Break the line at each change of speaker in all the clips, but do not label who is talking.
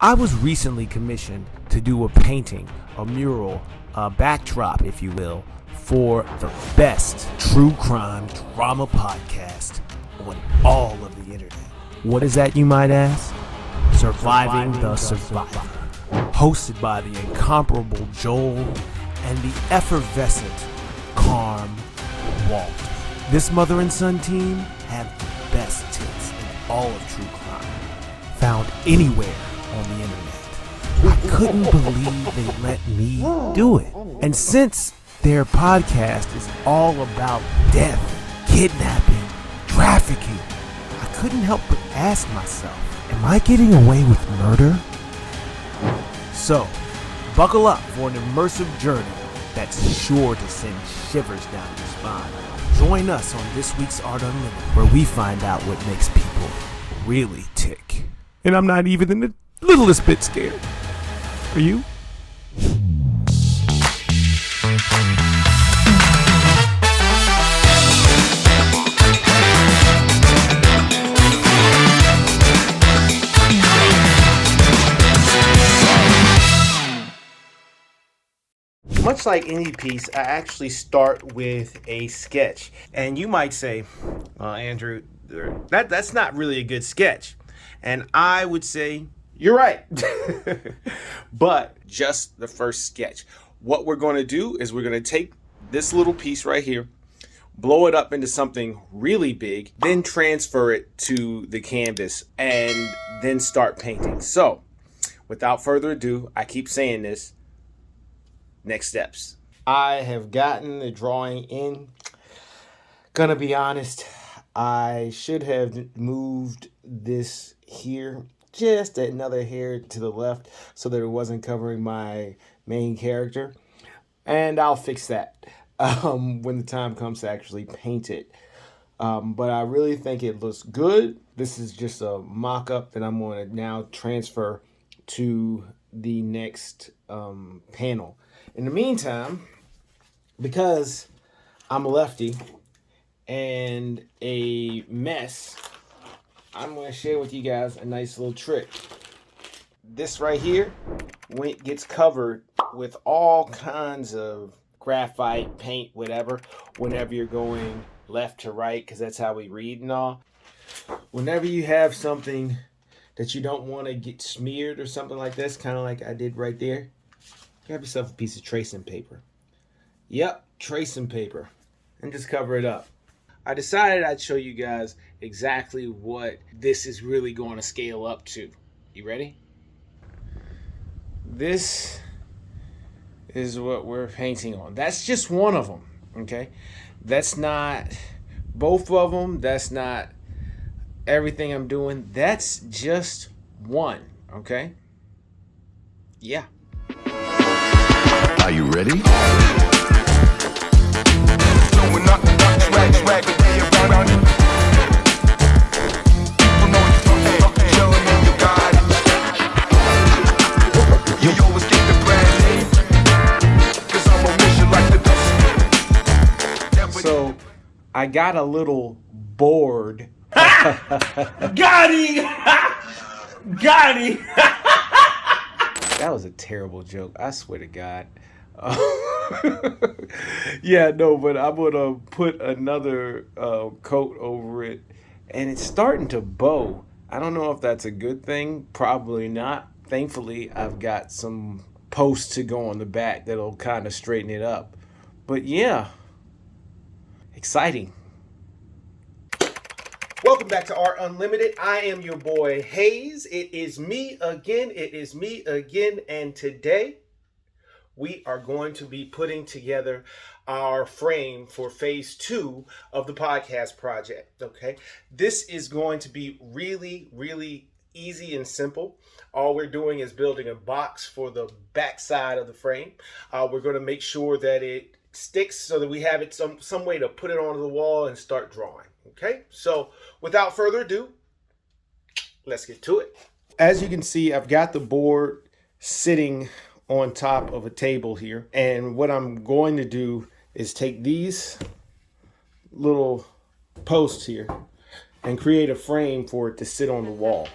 I was recently commissioned to do a painting, a mural, a backdrop, if you will, for the best true crime drama podcast on all of the internet. What is that, you might ask? Surviving the Survivor. Hosted by the incomparable Joel and the effervescent, calm Walt. This mother and son team have the best tips in all of true crime, found anywhere on the internet. I couldn't believe they let me do it. And since their podcast is all about death, kidnapping, trafficking, I couldn't help but ask myself, am I getting away with murder? So, buckle up for an immersive journey that's sure to send shivers down your spine. Join us on this week's Art Unlimited, where we find out what makes people really tick. And I'm not even in the littlest bit scared. Are you? Much like any piece, I actually start with a sketch. And you might say, well, Andrew, that's not really a good sketch. And I would say, you're right. But just the first sketch. What we're going to do is we're going to take this little piece right here, blow it up into something really big, then transfer it to the canvas, and then start painting. So, without further ado, I keep saying this, next steps. I have gotten the drawing in. Gonna be honest, I should have moved this here just another hair to the left so that it wasn't covering my main character. And I'll fix that when the time comes to actually paint it. But I really think it looks good. This is just a mock-up that I'm going to now transfer to the next panel. In the meantime, because I'm a lefty and a mess, I'm going to share with you guys a nice little trick. This right here, when it gets covered with all kinds of graphite, paint, whatever, whenever you're going left to right, because that's how we read and all. Whenever you have something that you don't want to get smeared or something like this, kind of like I did right there, grab yourself a piece of tracing paper. Yep, tracing paper. And just cover it up. I decided I'd show you guys exactly what this is really going to scale up to. You ready? This is what we're painting on. That's just one of them, okay? That's not both of them. That's not everything I'm doing. That's just one, okay? Yeah.
Are you ready?
So I got a little bored.
Got him! Got him!
That was a terrible joke. I swear to God. Yeah, no, but I'm going to put another coat over it. And it's starting to bow. I don't know if that's a good thing. Probably not. Thankfully, I've got some posts to go on the back that'll kind of straighten it up. But yeah, exciting. Welcome back to Art Unlimited. I am your boy Hayze. It is me again. And today we are going to be putting together our frame for phase 2 of the podcast project. Okay, this is going to be really easy and simple. All we're doing is building a box for the back side of the frame. We're going to make sure that it sticks so that we have it some way to put it onto the wall and start drawing. Okay, so without further ado, let's get to it. As you can see, I've got the board sitting on top of a table here, and what I'm going to do is take these little posts here and create a frame for it to sit on the wall.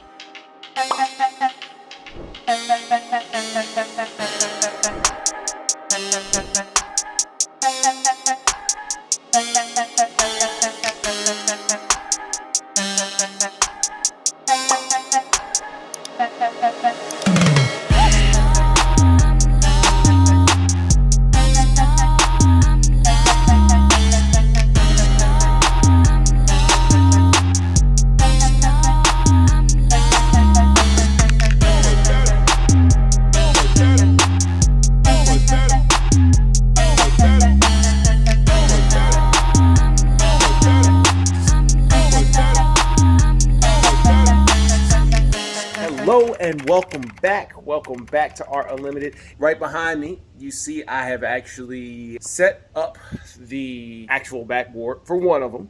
Hello and welcome back. Welcome back to Art Unlimited. Right behind me, you see I have actually set up the actual backboard for one of them.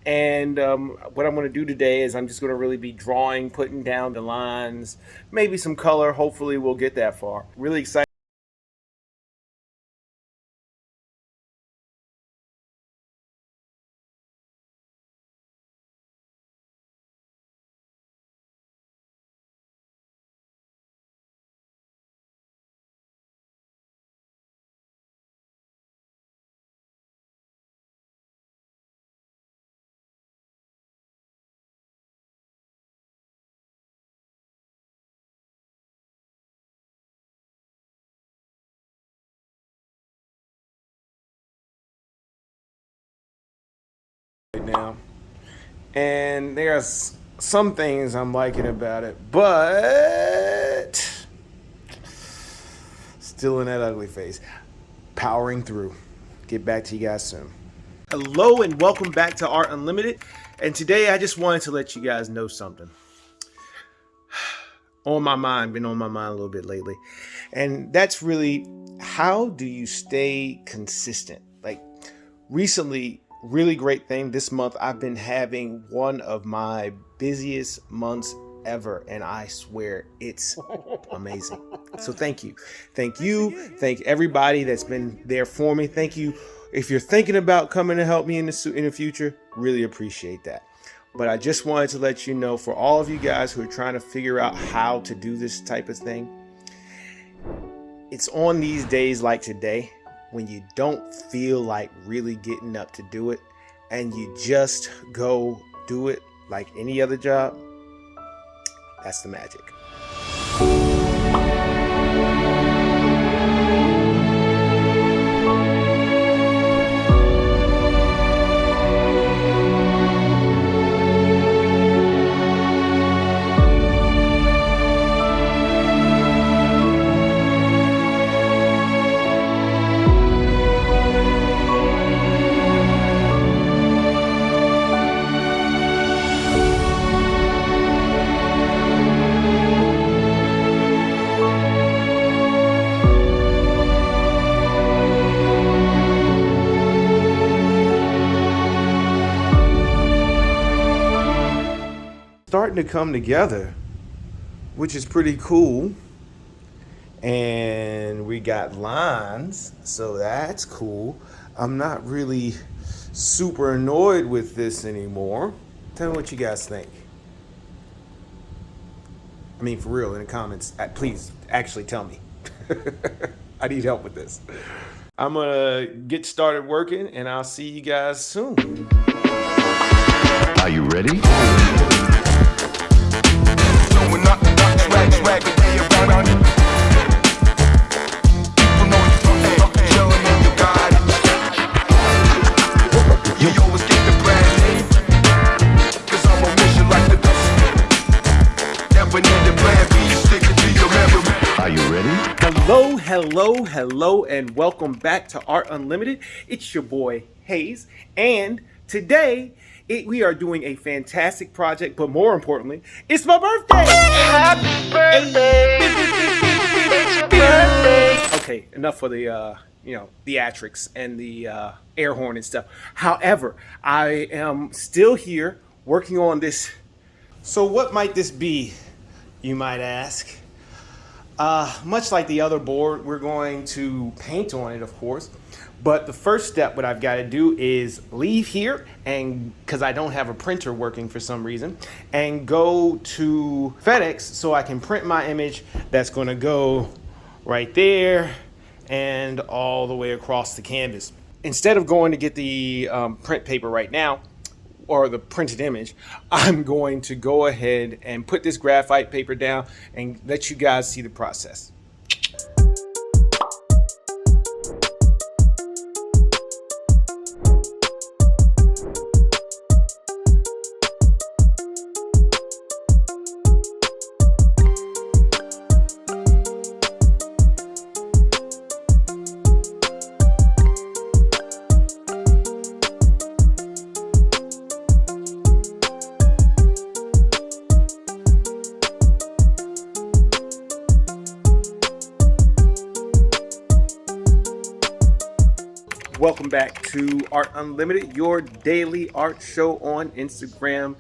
And what I'm going to do today is I'm just going to really be drawing, putting down the lines, maybe some color. Hopefully we'll get that far. Really excited. Right now. And there's some things I'm liking about it, but still in that ugly phase. Powering through. Get back to you guys soon. Hello and welcome back to Art Unlimited. And today I just wanted to let you guys know something. On my mind, been on my mind a little bit lately. And that's really, how do you stay consistent? Like recently, really great thing this month, I've been having one of my busiest months ever, and I swear it's amazing. So thank you. Thank everybody that's been there for me. Thank you if you're thinking about coming to help me in the future. Really appreciate that. But I just wanted to let you know, for all of you guys who are trying to figure out how to do this type of thing, it's on these days like today when you don't feel like really getting up to do it, and you just go do it like any other job. That's the magic. Starting to come together, which is pretty cool. And we got lines, so that's cool. I'm not really super annoyed with this anymore. Tell me what you guys think. I mean, for real, in the comments, please actually tell me. I need help with this. I'm gonna get started working, and I'll see you guys soon.
Are you ready?
Hello, and welcome back to Art Unlimited. It's your boy, Hayze, and today we are doing a fantastic project, but more importantly, it's my birthday!
Happy birthday! It's your birthday!
Okay, enough for the, theatrics and the air horn and stuff. However, I am still here working on this. So what might this be, you might ask? Much like the other board, we're going to paint on it, of course. But the first step, what I've got to do is leave here, and because I don't have a printer working for some reason, and go to FedEx so I can print my image that's going to go right there and all the way across the canvas. Instead of going to get the print paper right now, or the printed image, I'm going to go ahead and put this graphite paper down and let you guys see the process. Welcome back to Art Unlimited, your daily art show on Instagram.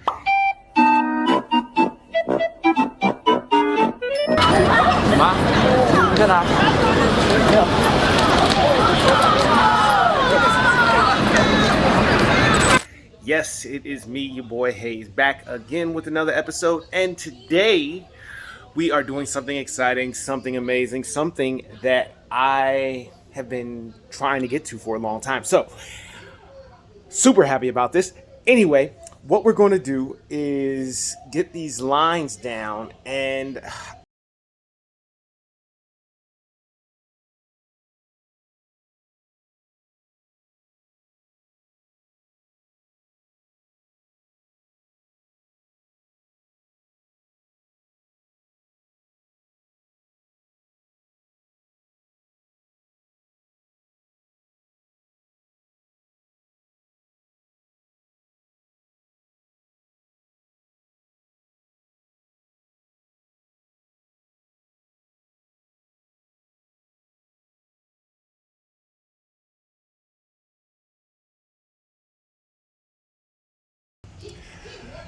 Yes, it is me, your boy Hayze, back again with another episode. And today we are doing something exciting, something amazing, something that I have been trying to get to for a long time. So, super happy about this. Anyway, what we're going to do is get these lines down and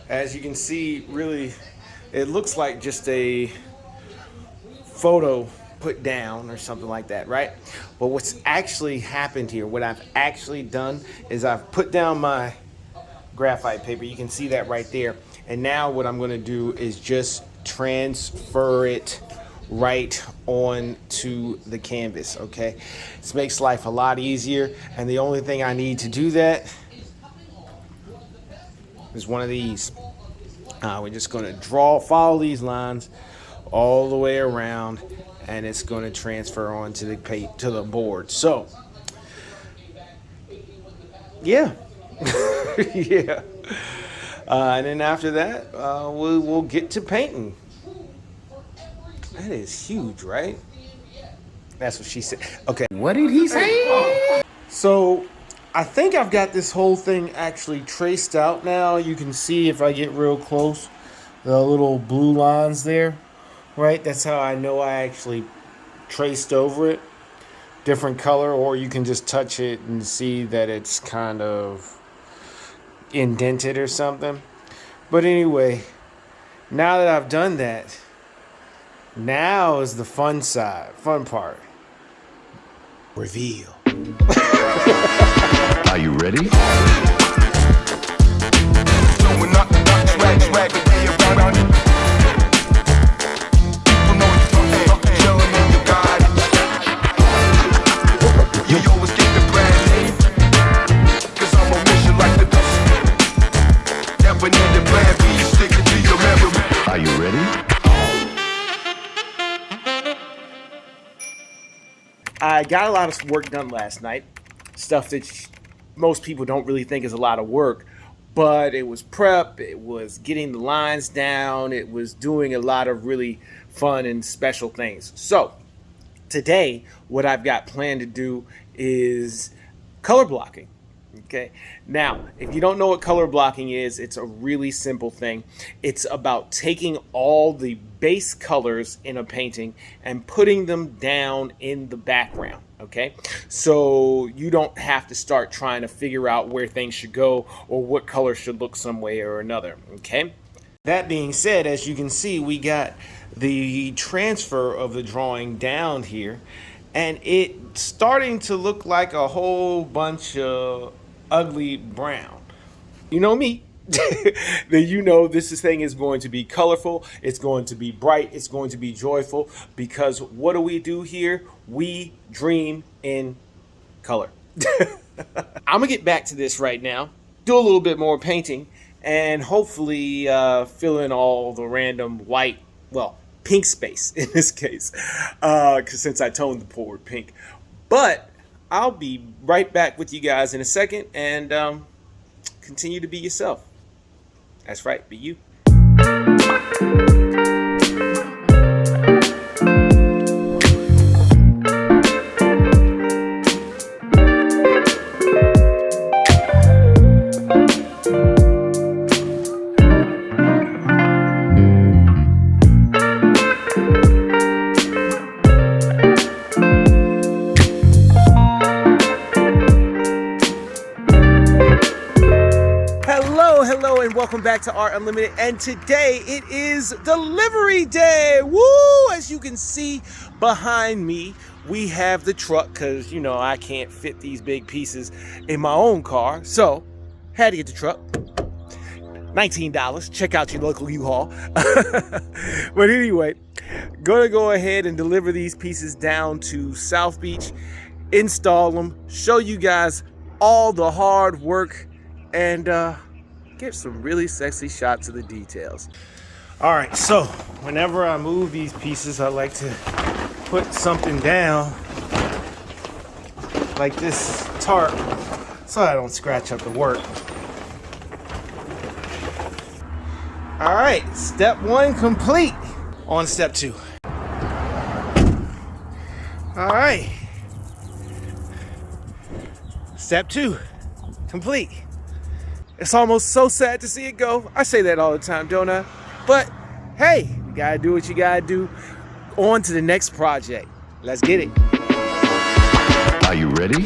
as you can see, really, it looks like just a photo put down or something like that, right? But what's actually happened here, what I've actually done is I've put down my graphite paper. You can see that right there. And now what I'm going to do is just transfer it right onto the canvas, okay? This makes life a lot easier, and the only thing I need to do that is one of these. We're just going to follow these lines all the way around, and it's going to transfer onto the board. So, yeah, yeah. And then after that, we'll get to painting. That is huge, right? That's what she said. Okay.
What did he say?
So I think I've got this whole thing actually traced out now. You can see if I get real close, the little blue lines there, right? That's how I know I actually traced over it. Different color, or you can just touch it and see that it's kind of indented or something. But anyway, now that I've done that, now is the fun part. Reveal.
Are you ready? Are you ready?
I got a lot of work done last night. Stuff that most people don't really think is a lot of work, but it was prep, it was getting the lines down, it was doing a lot of really fun and special things. So today, what I've got planned to do is color blocking. Okay. Now, if you don't know what color blocking is, it's a really simple thing. It's about taking all the base colors in a painting and putting them down in the background. Okay. So you don't have to start trying to figure out where things should go or what color should look some way or another. Okay. That being said, as you can see, we got the transfer of the drawing down here, and it's starting to look like a whole bunch of ugly brown. You know me. Then you know this thing is going to be colorful, it's going to be bright, it's going to be joyful, because what do we do here? We dream in color. I'm gonna get back to this right now, do a little bit more painting, and hopefully fill in all the random white, well, pink space in this case, because since I toned the board pink. But I'll be right back with you guys in a second, and continue to be yourself. That's right, be you. Hello, and welcome back to Art Unlimited. And today it is delivery day. Woo! As you can see behind me, we have the truck because, you know, I can't fit these big pieces in my own car. So, had to get the truck. $19. Check out your local U-Haul. But anyway, gonna go ahead and deliver these pieces down to South Beach, install them, show you guys all the hard work, and get some really sexy shots of the details. All right, so whenever I move these pieces, I like to put something down like this tarp so I don't scratch up the work. All right, step one complete. On step two. All right. Step two complete. It's almost so sad to see it go. I say that all the time, don't I? But hey, you gotta do what you gotta do. On to the next project. Let's get it.
Are you ready?